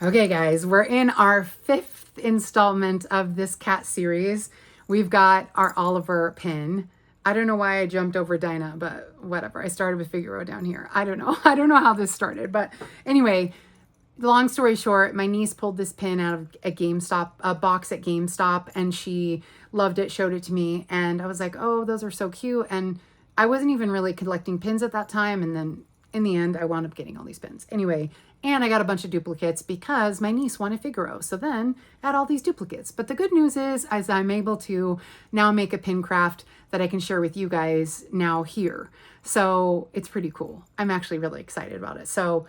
Okay, guys, we're in our 5th installment of this cat series. We've got our Oliver pin. I don't know why I jumped over Dinah, but whatever. I started with Figaro down here. I don't know. I don't know how this started, but anyway, long story short, my niece pulled this pin out of a GameStop, a box at GameStop, and she loved it, showed it to me, and I was like, oh, those are so cute. And I wasn't even really collecting pins at that time, and then in the end, I wound up getting all these pins. Anyway, and I got a bunch of duplicates because my niece wanted Figaro. So then I had all these duplicates. But the good news is I'm able to now make a pin craft that I can share with you guys now here. So it's pretty cool. I'm actually really excited about it. So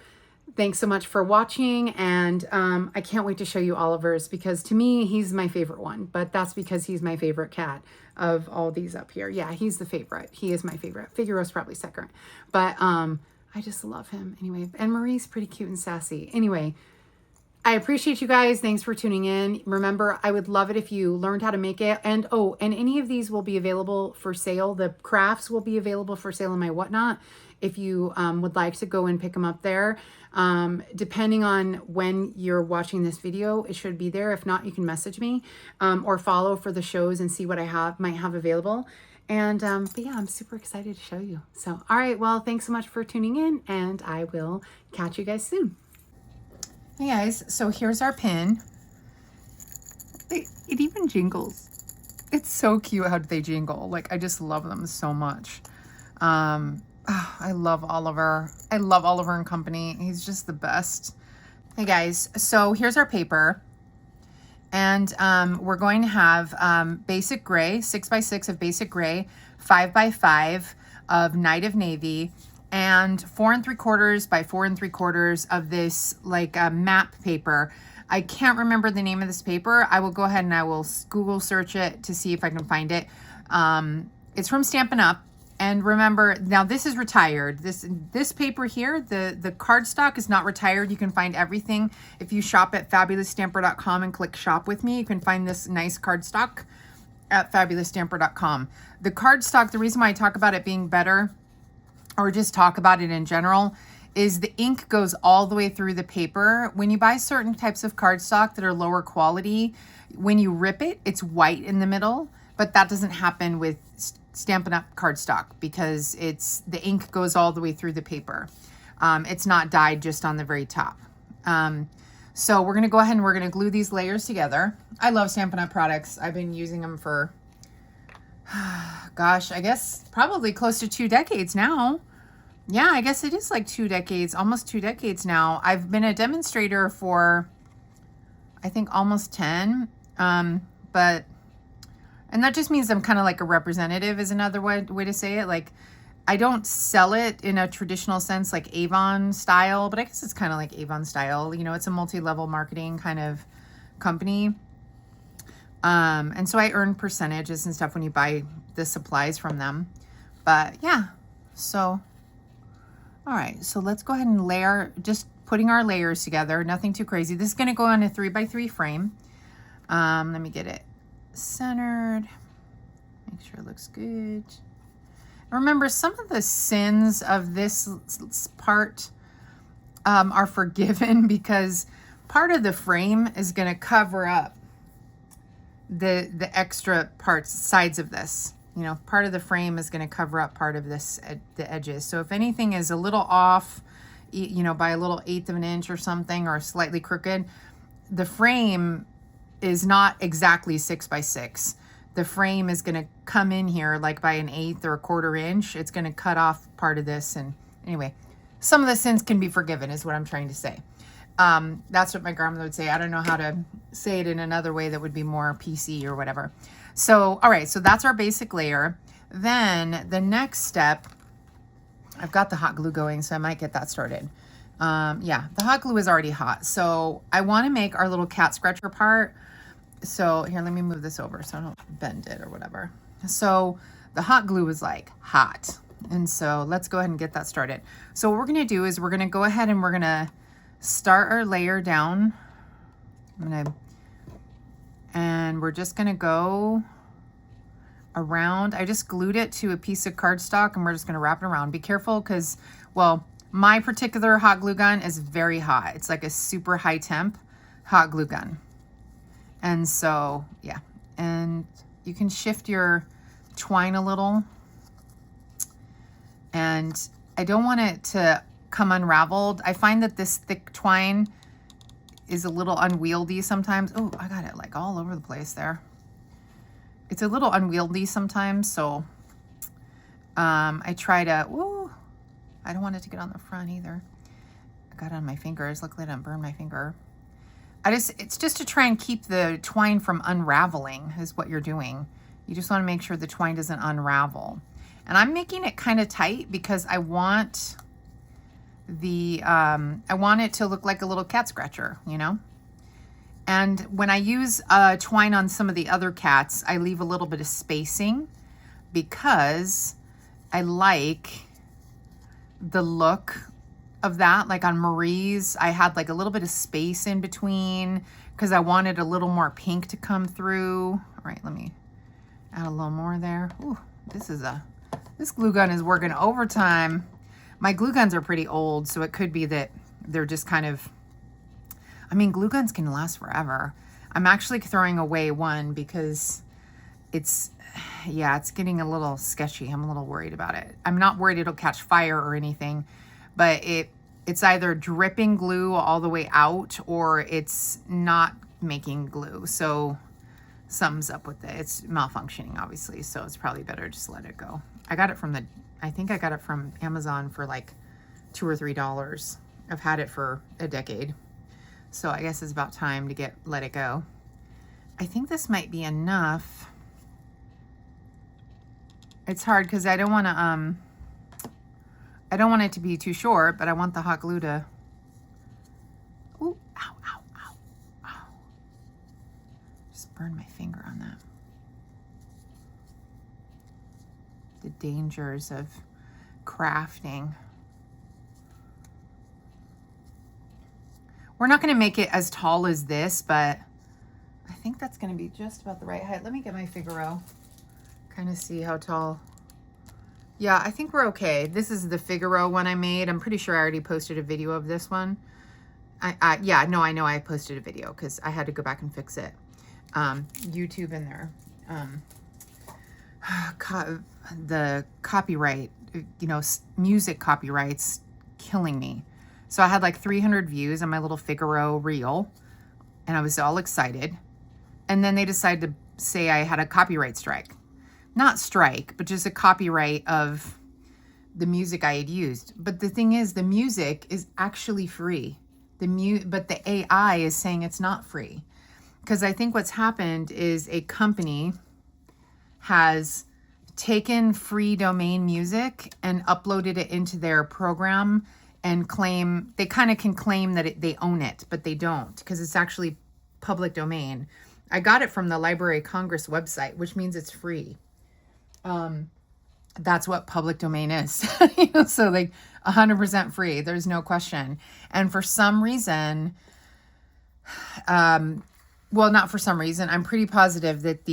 thanks so much for watching, and I can't wait to show you Oliver's because to me, he's my favorite one, but that's because he's my favorite cat of all these up here. Yeah, he's the favorite. He is my favorite. Figaro's probably second, but I just love him anyway. And Marie's pretty cute and sassy. Anyway, I appreciate you guys. Thanks for tuning in. Remember, I would love it if you learned how to make it. And oh, and any of these will be available for sale. The crafts will be available for sale in my Whatnot if you would like to go and pick them up there. Depending on when you're watching this video, it should be there. If not, you can message me or follow for the shows and see what I might have available. And but yeah, I'm super excited to show you. So, all right, well, thanks so much for tuning in, and I will catch you guys soon. Hey guys, so here's our pin. It even jingles. It's so cute how they jingle. Like, I just love them so much. I love Oliver. I love Oliver and Company. He's just the best. Hey guys, so here's our paper. And we're going to have basic gray, 6x6 of basic gray, 5x5 of Night of Navy, and 4 3/4 by 4 3/4 of this like map paper. I can't remember the name of this paper. I will go ahead and I will Google search it to see if I can find it. It's from Stampin' Up. And remember, now this is retired. This paper here, the cardstock is not retired. You can find everything. If you shop at FabulousStamper.com and click shop with me, you can find this nice cardstock at FabulousStamper.com. The cardstock, the reason why I talk about it being better, or just talk about it in general, is the ink goes all the way through the paper. When you buy certain types of cardstock that are lower quality, when you rip it, it's white in the middle, but that doesn't happen with Stampin' Up cardstock because the ink goes all the way through the paper. It's not dyed just on the very top. So we're gonna go ahead and we're gonna glue these layers together. I love Stampin' Up products. I've been using them for, gosh, I guess probably close to 2 decades now. Yeah, I guess it is like 2 decades, almost 2 decades now. I've been a demonstrator for, I think, almost 10. And that just means I'm kind of like a representative is another way to say it. Like, I don't sell it in a traditional sense, like Avon style, but I guess it's kind of like Avon style. You know, it's a multi-level marketing kind of company. And so I earn percentages and stuff when you buy the supplies from them. But yeah, so, all right. So let's go ahead and layer, just putting our layers together. Nothing too crazy. This is going to go on a 3x3 frame. Let me get it centered, make sure it looks good. Remember, some of the sins of this part are forgiven because part of the frame is going to cover up the extra parts, sides of this. You know, part of the frame is going to cover up part of this, the edges. So if anything is a little off, you know, by a little 1/8 of an inch or something, or slightly crooked, the frame is not exactly 6x6. The frame is going to come in here like by an 1/8 or a 1/4 inch. It's going to cut off part of this. And anyway, some of the sins can be forgiven is what I'm trying to say. That's what my grandmother would say. I don't know how to say it in another way that would be more PC or whatever. So, all right, so that's our basic layer. Then the next step, I've got the hot glue going, so I might get that started. Yeah, the hot glue is already hot. So I want to make our little cat scratcher part. So here, let me move this over so I don't bend it or whatever. So the hot glue is like hot. And so let's go ahead and get that started. So what we're going to do is we're going to go ahead and we're going to start our layer down. And we're just going to go around. I just glued it to a piece of cardstock and we're just going to wrap it around. Be careful because, well, My particular hot glue gun is very hot. It's like a super high temp hot glue gun. And so, yeah. And you can shift your twine a little. And I don't want it to come unraveled. I find that this thick twine is a little unwieldy sometimes. Oh, I got it like all over the place there. It's a little unwieldy sometimes, so I try to, ooh, I don't want it to get on the front either. I got it on my fingers. Luckily I didn't burn my finger. It's just to try and keep the twine from unraveling is what you're doing. You just want to make sure the twine doesn't unravel. And I'm making it kind of tight because I want I want it to look like a little cat scratcher, you know? And when I use twine on some of the other cats, I leave a little bit of spacing because I like the look of that. Like on Marie's, I had like a little bit of space in between because I wanted a little more pink to come through. All right, let me add a little more there. Ooh, this glue gun is working overtime. My glue guns are pretty old, so it could be that they're just kind of, I mean, glue guns can last forever. I'm actually throwing away one because it's getting a little sketchy. I'm a little worried about it. I'm not worried it'll catch fire or anything, but it's either dripping glue all the way out or it's not making glue. So something's up with it. It's malfunctioning, obviously, so it's probably better just let it go. I think I got it from Amazon for like $2 or $3. I've had it for a decade. So I guess it's about time to let it go. I think this might be enough. It's hard because I don't want it to be too short, but I want the hot glue to, ooh, ow, ow, ow, ow. Just burned my finger on that. The dangers of crafting. We're not going to make it as tall as this, but I think that's going to be just about the right height. Let me get my Figaro, kind of see how tall. Yeah, I think we're okay. This is the Figaro one I made. I'm pretty sure I already posted a video of this one. Yeah, no, I know I posted a video because I had to go back and fix it. YouTube in there. The copyright, you know, music copyrights killing me. So I had like 300 views on my little Figaro reel and I was all excited. And then they decided to say I had a copyright strike. Not strike, but just a copyright of the music I had used. But the thing is, the music is actually free. But the AI is saying it's not free. Because I think what's happened is a company has taken free domain music and uploaded it into their program and claim, they kind of can claim that they own it, but they don't because it's actually public domain. I got it from the Library of Congress website, which means it's free. That's what public domain is. You know, so like 100% free. There's no question. And for some reason, well, not for some reason, I'm pretty positive that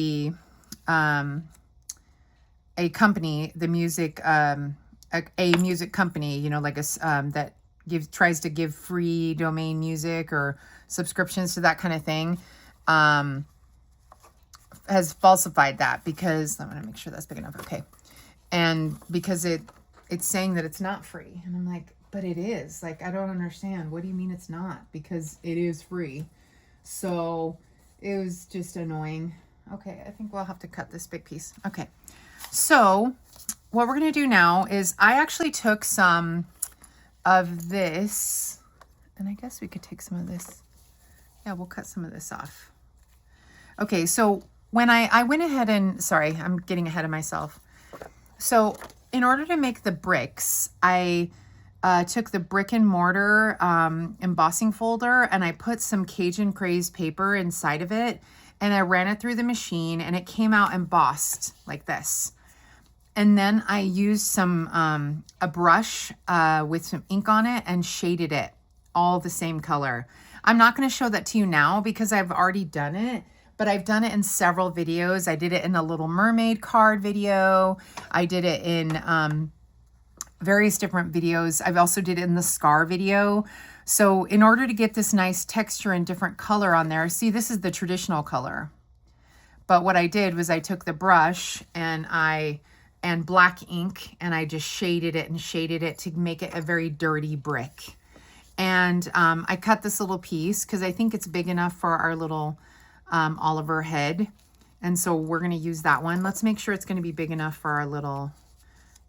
a company, the music, a music company, you know, like that tries to give free domain music or subscriptions to that kind of thing, has falsified that because I'm going to make sure that's big enough. Okay. And because it's saying that it's not free. And I'm like, but it is. Like, I don't understand. What do you mean it's not? Because it is free. So it was just annoying. Okay, I think we'll have to cut this big piece. Okay. So what we're going to do now is I actually took some of this, and I guess we could take some of this. Yeah, we'll cut some of this off. Okay, so when I went ahead and, sorry, I'm getting ahead of myself. So in order to make the bricks, I took the brick and mortar embossing folder and I put some Cajun Craze paper inside of it and I ran it through the machine and it came out embossed like this. And then I used some a brush with some ink on it and shaded it all the same color. I'm not going to show that to you now because I've already done it, but I've done it in several videos. I did it in the Little Mermaid card video. I did it in various different videos. I've also did it in the scar video. So in order to get this nice texture and different color on there, see, this is the traditional color. But what I did was I took the brush and black ink, and I just shaded it to make it a very dirty brick. And I cut this little piece because I think it's big enough for our little Oliver head. And so we're going to use that one. Let's make sure it's going to be big enough for our little,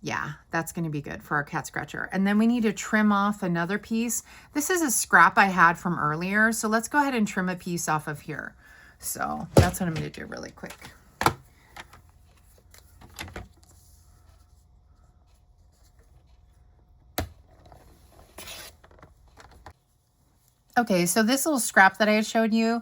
yeah, that's going to be good for our cat scratcher. And then we need to trim off another piece. This is a scrap I had from earlier. So let's go ahead and trim a piece off of here. So that's what I'm going to do really quick. Okay, so this little scrap that I had showed you,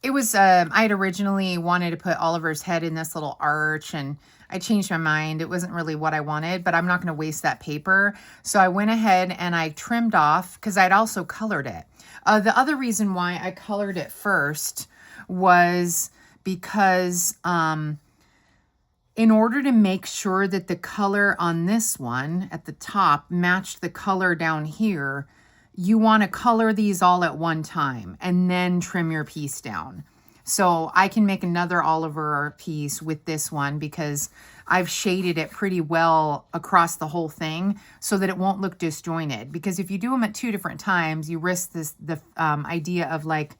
it was, I had originally wanted to put Oliver's head in this little arch, and I changed my mind. It wasn't really what I wanted, but I'm not going to waste that paper. So I went ahead and I trimmed off because I'd also colored it. The other reason why I colored it first was because in order to make sure that the color on this one at the top matched the color down here, you want to color these all at one time and then trim your piece down. So I can make another Oliver piece with this one because I've shaded it pretty well across the whole thing so that it won't look disjointed. Because if you do them at 2 different times, you risk the idea of like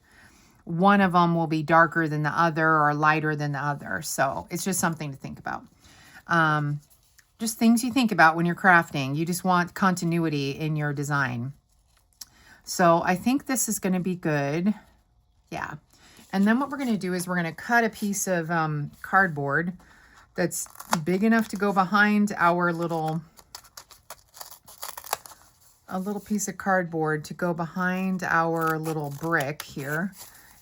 one of them will be darker than the other or lighter than the other. So it's just something to think about. Just things you think about when you're crafting. You just want continuity in your design. So I think this is going to be good. Yeah. And then what we're going to do is we're going to cut a piece of cardboard that's big enough to go behind our little, a little piece of cardboard to go behind our little brick here.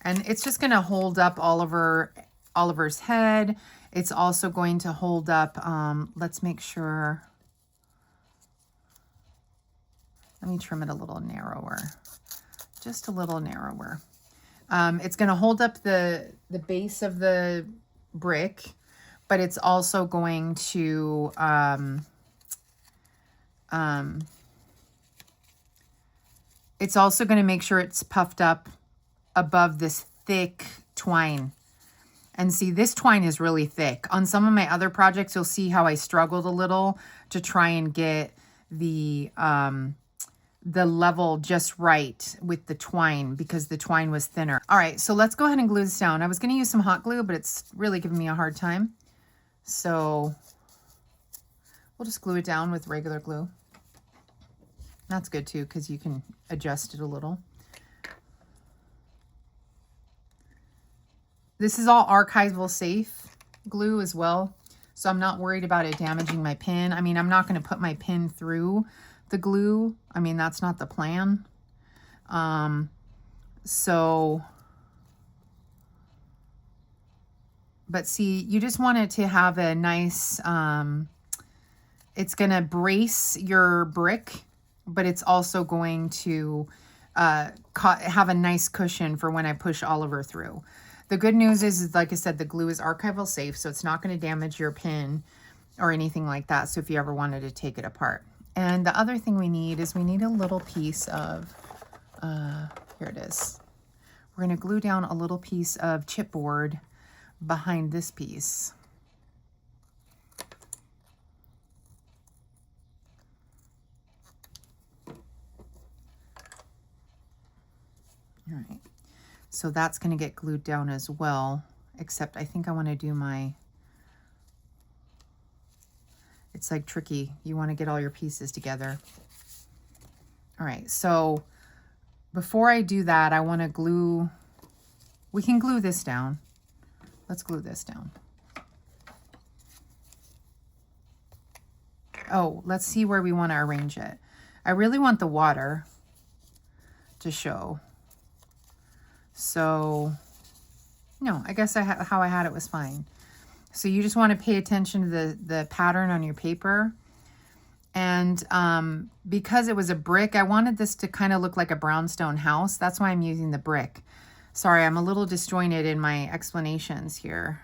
And it's just going to hold up Oliver's head. It's also going to hold up, let's make sure. Let me trim it a little narrower, just a little narrower. It's going to hold up the base of the brick, but it's also going to, it's also going to make sure it's puffed up above this thick twine. And see, this twine is really thick. On some of my other projects, you'll see how I struggled a little to try and get the level just right with the twine because the twine was thinner. All right, so let's go ahead and glue this down. I was going to use some hot glue, but it's really giving me a hard time. So we'll just glue it down with regular glue. That's good too because you can adjust it a little. This is all archival safe glue as well, so I'm not worried about it damaging my pin. I mean, I'm not going to put my pin through the glue. I mean, that's not the plan. But see, you just want it to have a nice, it's going to brace your brick, but it's also going to have a nice cushion for when I push Oliver through. The good news is, like I said, the glue is archival safe, so it's not going to damage your pin or anything like that. So if you ever wanted to take it apart. And the other thing we need is we need a little piece of, here it is. We're going to glue down a little piece of chipboard behind this piece. All right. So that's going to get glued down as well, except I think I want to do my, it's like tricky. You want to get all your pieces together. All right, so before I do that, I want to glue, we can glue this down. Let's glue this down. Oh, let's see where we want to arrange it. I really want the water to show. So, no, I guess how I had it was fine. So you just want to pay attention to the pattern on your paper. And because it was a brick, I wanted this to kind of look like a brownstone house. That's why I'm using the brick. Sorry, I'm a little disjointed in my explanations here.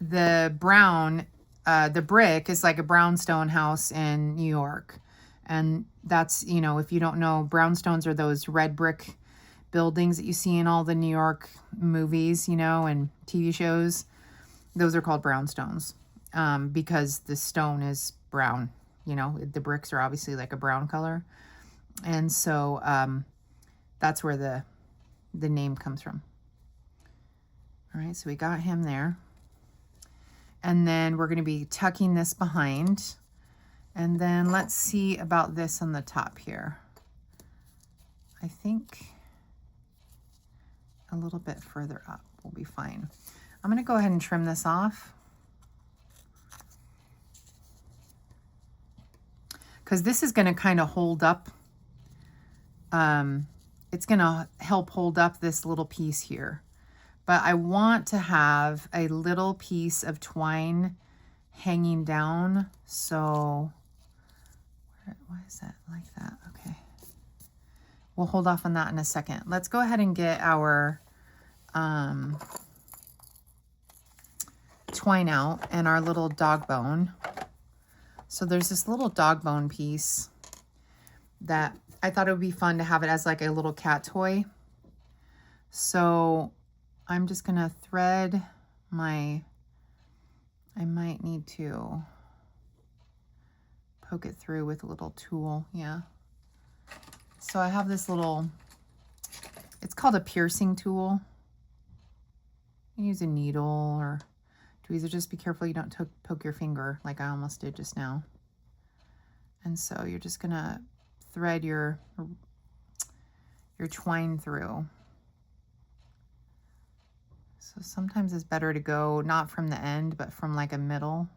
The brown the brick is like a brownstone house in New York. And that's, you know, if you don't know, brownstones are those red brick buildings that you see in all the New York movies, you know, and TV shows. Those are called brownstones because the stone is brown. You know, the bricks are obviously like a brown color. And so that's where the name comes from. All right, so we got him there. And then we're going to be tucking this behind. And then let's see about this on the top here. I think a little bit further up will be fine. I'm going to go ahead and trim this off, because this is going to kind of hold up. It's going to help hold up this little piece here. But I want to have a little piece of twine hanging down. So why is that like that? Okay. We'll hold off on that in a second. Let's go ahead and get our twine out and our little dog bone. So there's this little dog bone piece that I thought it would be fun to have it as like a little cat toy. So I'm just gonna thread I might need to poke it through with a little tool, yeah. So I have this little, it's called a piercing tool. You can use a needle or tweezers. Just be careful you don't poke your finger like I almost did just now. And so you're just gonna thread your twine through. So sometimes it's better to go not from the end, but from like a middle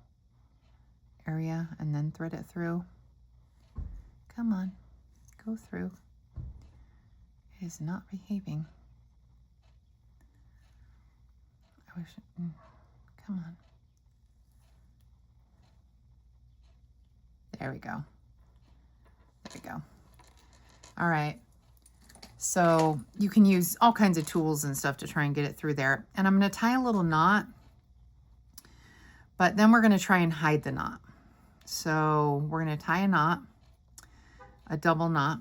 area and then thread it through. Come on, go through. It is not behaving. I wish, come on. There we go. There we go. All right. So you can use all kinds of tools and stuff to try and get it through there. And I'm going to tie a little knot, but then we're going to try and hide the knot. So we're going to tie a knot, a double knot,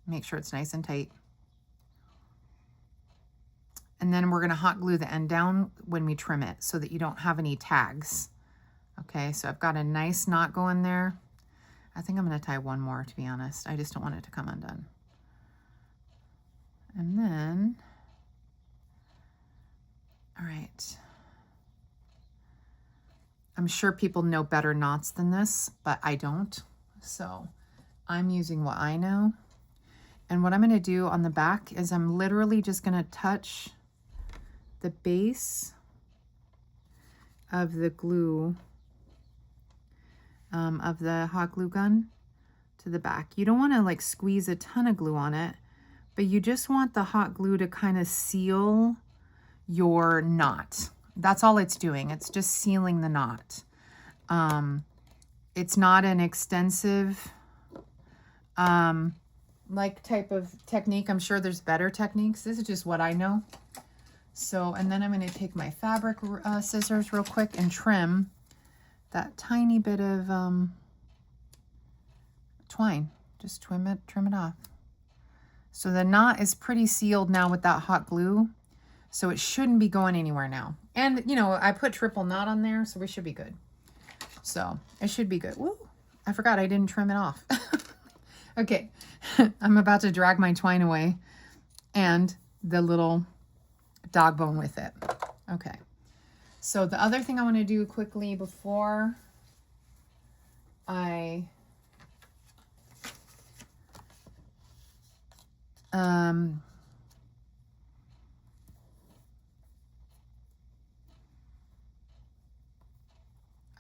make sure it's nice and tight. And then we're going to hot glue the end down when we trim it so that you don't have any tags. Okay, so I've got a nice knot going there. I think I'm going to tie one more, to be honest. I just don't want it to come undone. And then, all right. I'm sure people know better knots than this, but I don't. So I'm using what I know. And what I'm going to do on the back is I'm literally just going to touch the base of the glue, of the hot glue gun to the back. You don't want to like squeeze a ton of glue on it, but you just want the hot glue to kind of seal your knot. That's all it's doing. It's just sealing the knot. It's not an extensive like type of technique. I'm sure there's better techniques. This is just what I know. So, and then I'm going to take my fabric scissors real quick and trim that tiny bit of twine. Just trim it off. So the knot is pretty sealed now with that hot glue. So it shouldn't be going anywhere now. And, you know, I put triple knot on there, so we should be good. So it should be good. Woo! I forgot I didn't trim it off. Okay, I'm about to drag my twine away and the little dog bone with it. Okay, so the other thing I want to do quickly before I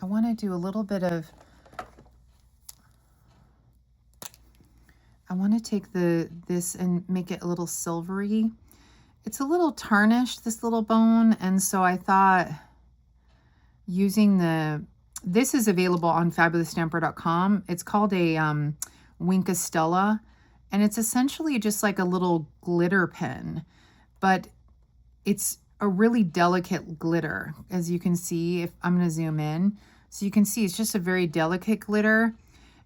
want to do a little bit of, I want to take this and make it a little silvery. It's a little tarnished, this little bone, and so I thought using this is available on FabulousStamper.com. It's called a Wink Stella, and it's essentially just like a little glitter pen, but it's a really delicate glitter. As you can see, if I'm going to zoom in, so you can see it's just a very delicate glitter.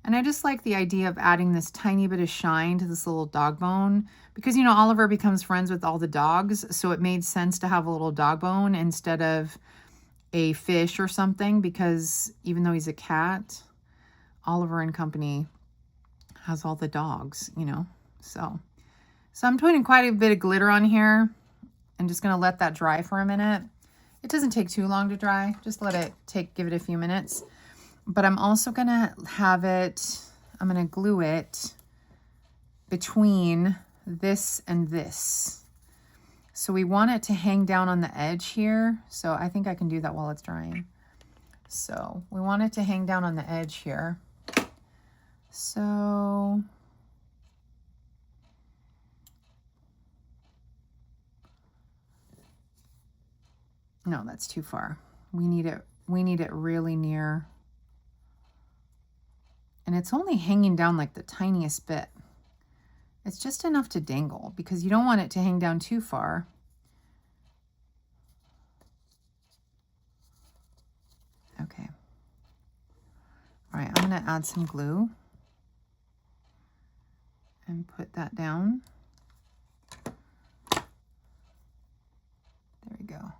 And I just like the idea of adding this tiny bit of shine to this little dog bone because, you know, Oliver becomes friends with all the dogs. So it made sense to have a little dog bone instead of a fish or something, because even though he's a cat, Oliver and Company has all the dogs, you know. So I'm putting quite a bit of glitter on here. I'm just going to let that dry for a minute. It doesn't take too long to dry. Just let it give it a few minutes. But I'm also going to have it, I'm going to glue it between this and this. So we want it to hang down on the edge here. So I think I can do that while it's drying. So we want it to hang down on the edge here. So no, that's too far. We need it really near. And it's only hanging down like the tiniest bit. It's just enough to dangle because you don't want it to hang down too far. Okay. All right, I'm going to add some glue and put that down. There we go.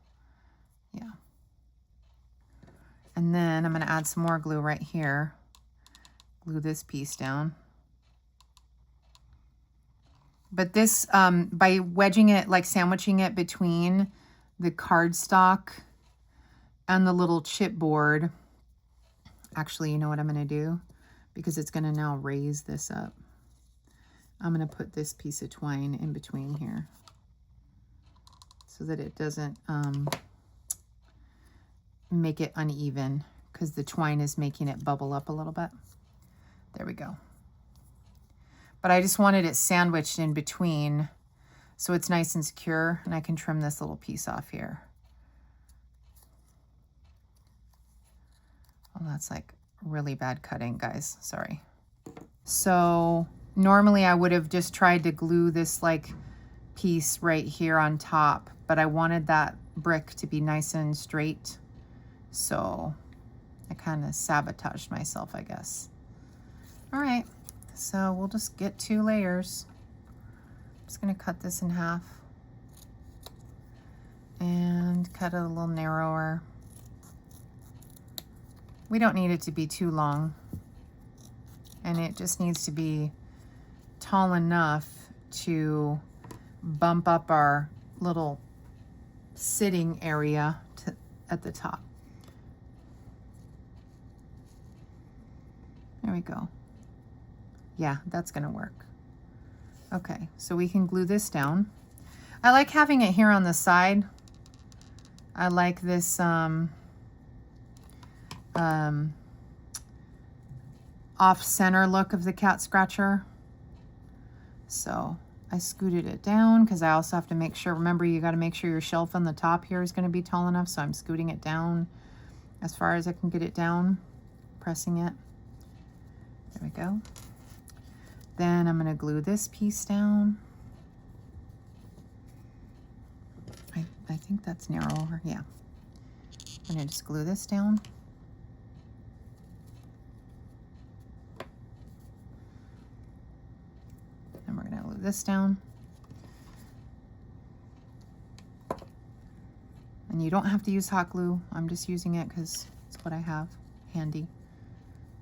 Yeah. And then I'm going to add some more glue right here. Glue this piece down. But this, by wedging it, like sandwiching it between the cardstock and the little chipboard, actually, you know what I'm going to do? Because it's going to now raise this up. I'm going to put this piece of twine in between here so that it doesn't make it uneven, because the twine is making it bubble up a little bit. There we go. But I just wanted it sandwiched in between so it's nice and secure, and I can trim this little piece off here. Well, that's like really bad cutting, guys. Sorry. So normally I would have just tried to glue this like piece right here on top, but I wanted that brick to be nice and straight. So I kind of sabotaged myself, I guess. All right, so we'll just get 2 layers. I'm just going to cut this in half and cut it a little narrower. We don't need it to be too long, and it just needs to be tall enough to bump up our little sitting area at the top. There we go. Yeah, that's gonna work. Okay, so we can glue this down. I like having it here on the side. I like this off-center look of the cat scratcher. So I scooted it down because I also have to make sure, remember, you got to make sure your shelf on the top here is going to be tall enough. So I'm scooting it down as far as I can get it down, pressing it. There we go. Then I'm going to glue this piece down. I think that's narrower. Yeah. I'm going to just glue this down. And we're going to glue this down. And you don't have to use hot glue. I'm just using it because it's what I have handy.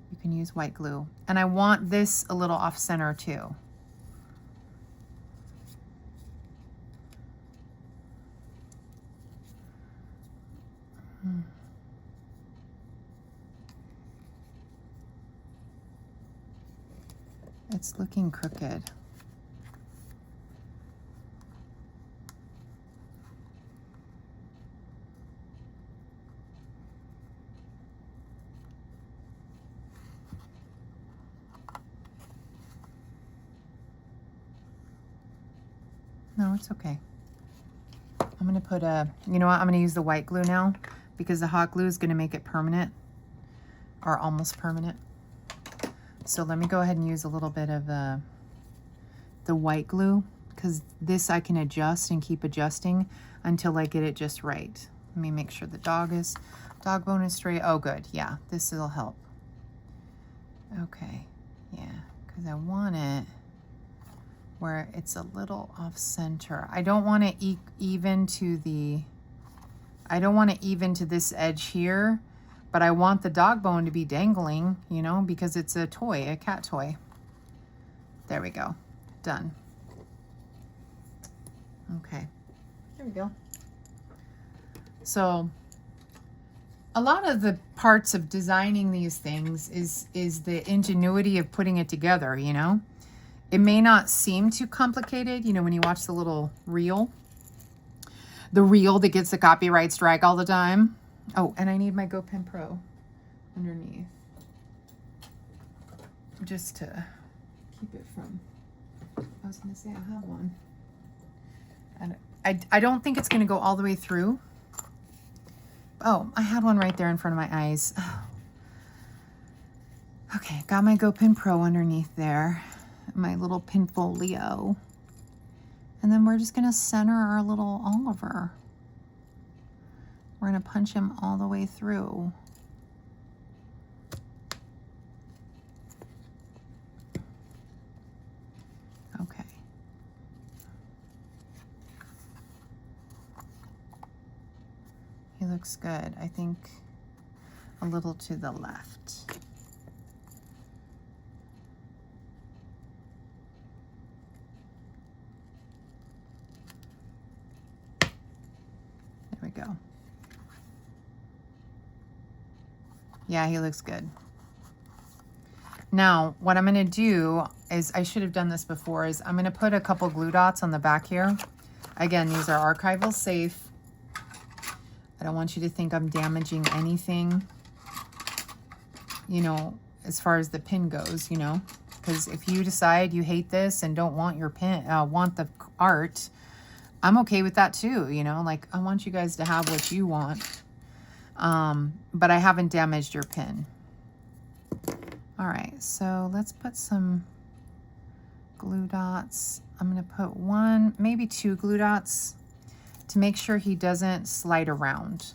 You can use white glue. And I want this a little off center too. It's looking crooked. No, it's okay. I'm going to put you know what? I'm going to use the white glue now because the hot glue is going to make it permanent or almost permanent. So let me go ahead and use a little bit of the white glue because this I can adjust and keep adjusting. until I get it just right. Let me make sure the dog bone is straight. Oh, good. Yeah, this will help. Okay, yeah, because I want it where it's a little off center. I don't want to even to this edge here, but I want the dog bone to be dangling, you know, because it's a toy, a cat toy. There we go. Done. Okay, there we go. So a lot of the parts of designing these things is the ingenuity of putting it together, you know. It may not seem too complicated, you know, when you watch the little reel. The reel that gets the copyright strike all the time. Oh, and I need my GoPen Pro underneath. Just to keep it from, I was going to say I have one. I don't think it's going to go all the way through. Oh, I had one right there in front of my eyes. Okay, got my GoPen Pro underneath there. My little Pinfolio. And then we're just going to center our little Oliver. We're going to punch him all the way through. Okay. He looks good. I think a little to the left. There we go. Yeah, he looks good. Now, what I'm going to do is, I should have done this before, is I'm going to put a couple glue dots on the back here. Again, these are archival safe. I don't want you to think I'm damaging anything, you know, as far as the pin goes, you know, because if you decide you hate this and don't want your pin, want the art, I'm okay with that too, you know, like I want you guys to have what you want, but I haven't damaged your pin. All right, so let's put some glue dots. I'm going to put one, maybe two glue dots to make sure he doesn't slide around.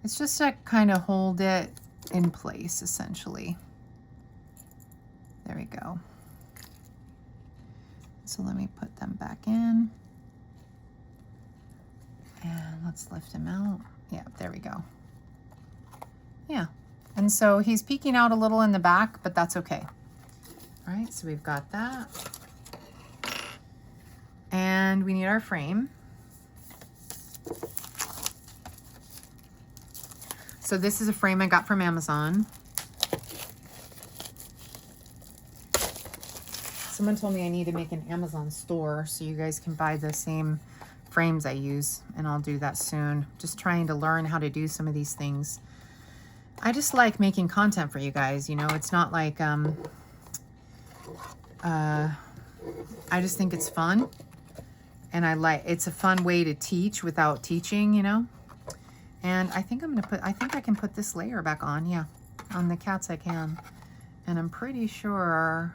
It's just to kind of hold it in place, essentially. There we go. So let me put them back in. And let's lift him out. Yeah, there we go. Yeah, and so he's peeking out a little in the back, but that's okay. All right, so we've got that. And we need our frame. So this is a frame I got from Amazon. Someone told me I need to make an Amazon store so you guys can buy the same frames I use, and I'll do that soon. Just trying to learn how to do some of these things. I just like making content for you guys, you know. It's not like I just think it's fun, and it's a fun way to teach without teaching, you know. And I think I can put this layer back on. Yeah, on the cats I can. And I'm pretty sure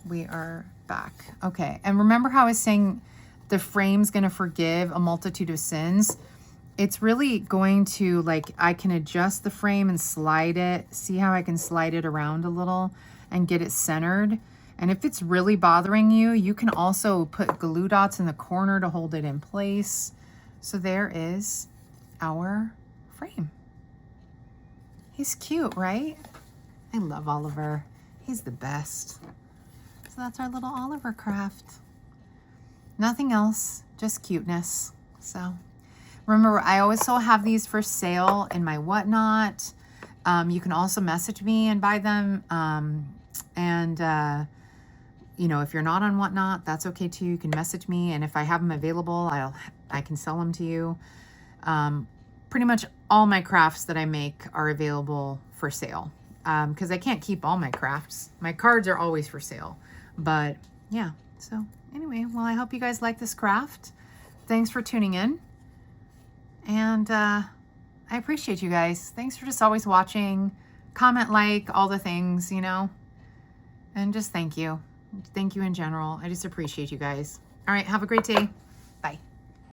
we are back. Okay, and remember how I was saying the frame's gonna forgive a multitude of sins? It's really going to, like, I can adjust the frame and slide it. See how I can slide it around a little and get it centered? And if it's really bothering you, you can also put glue dots in the corner to hold it in place. So there is our frame. He's cute, right? I love Oliver. He's the best. So that's our little Oliver craft. Nothing else, just cuteness. So remember, I also have these for sale in my Whatnot. You can also message me and buy them. You know, if you're not on Whatnot, that's okay too. You can message me, and if I have them available, I can sell them to you. Pretty much all my crafts that I make are available for sale, because I can't keep all my crafts. My cards are always for sale, but yeah. So anyway, well, I hope you guys like this craft. Thanks for tuning in, and I appreciate you guys. Thanks for just always watching, comment, like, all the things, you know, and just thank you. Thank you in general. I just appreciate you guys. All right, have a great day. Bye.